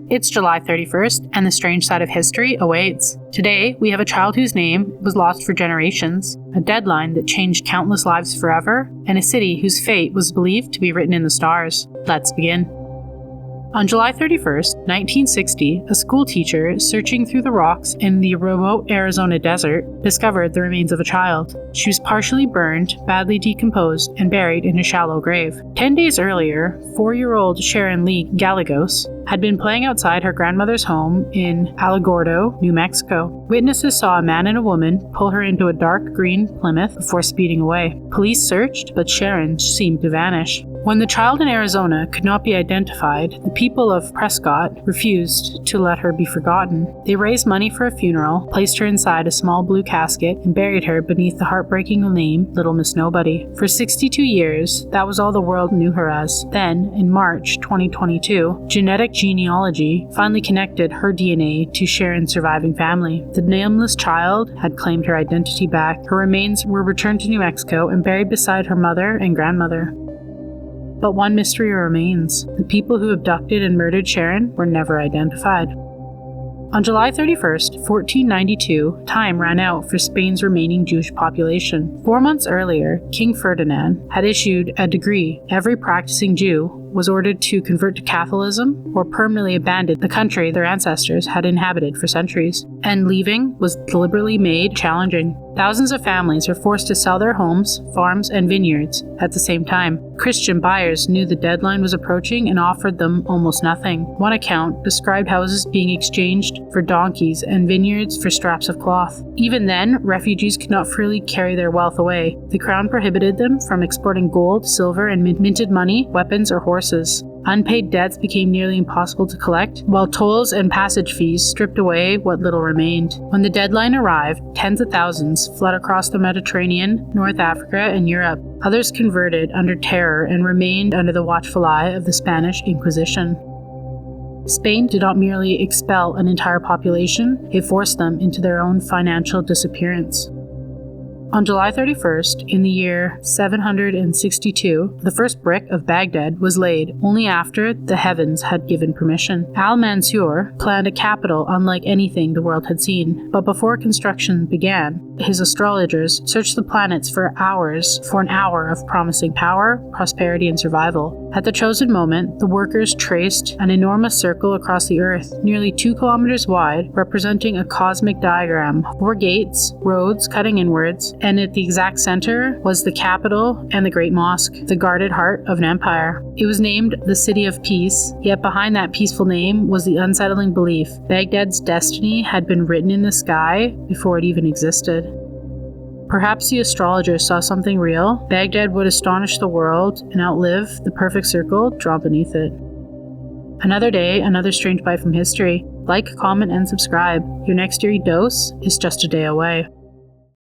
It's July 31st, and the strange side of history awaits. Today, we have a child whose name was lost for generations, a deadline that changed countless lives forever, and a city whose fate was believed to be written in the stars. Let's begin. On July 31st, 1960, a school teacher searching through the rocks in the remote Arizona desert discovered the remains of a child. She was partially burned, badly decomposed, and buried in a shallow grave. 10 days earlier, 4-year-old Sharon Lee Gallegos had been playing outside her grandmother's home in Alamogordo, New Mexico. Witnesses saw a man and a woman pull her into a dark green Plymouth before speeding away. Police searched, but Sharon seemed to vanish. When the child in Arizona could not be identified, the people of Prescott refused to let her be forgotten. They raised money for a funeral, placed her inside a small blue casket, and buried her beneath the heartbreaking name Little Miss Nobody. For 62 years, that was all the world knew her as. Then, in March 2022, genetic genealogy finally connected her DNA to Sharon's surviving family. The nameless child had claimed her identity back. Her remains were returned to New Mexico and buried beside her mother and grandmother. But one mystery remains. The people who abducted and murdered Sharon were never identified. On July 31st, 1492, time ran out for Spain's remaining Jewish population. 4 months earlier, King Ferdinand had issued a decree. Every practicing Jew was ordered to convert to Catholicism or permanently abandon the country their ancestors had inhabited for centuries. And leaving was deliberately made challenging. Thousands of families were forced to sell their homes, farms, and vineyards at the same time. Christian buyers knew the deadline was approaching and offered them almost nothing. One account described houses being exchanged for donkeys and vineyards for straps of cloth. Even then, refugees could not freely carry their wealth away. The crown prohibited them from exporting gold, silver, and minted money, weapons, or horses. Unpaid debts became nearly impossible to collect, while tolls and passage fees stripped away what little remained. When the deadline arrived, tens of thousands fled across the Mediterranean, North Africa, and Europe. Others converted under terror and remained under the watchful eye of the Spanish Inquisition. Spain did not merely expel an entire population, it forced them into their own financial disappearance. On July 31st, in the year 762, the first brick of Baghdad was laid only after the heavens had given permission. Al-Mansur planned a capital unlike anything the world had seen, but before construction began, his astrologers searched the planets for hours for an hour of promising power, prosperity, and survival. At the chosen moment, the workers traced an enormous circle across the earth, nearly 2 kilometers wide, representing a cosmic diagram. 4 gates, roads cutting inwards, and at the exact center was the capital and the Great Mosque, the guarded heart of an empire. It was named the City of Peace, yet behind that peaceful name was the unsettling belief Baghdad's destiny had been written in the sky before it even existed. Perhaps the astrologer saw something real. Baghdad would astonish the world and outlive the perfect circle drawn beneath it. Another day, another strange bite from history. Like, comment, and subscribe. Your next eerie dose is just a day away.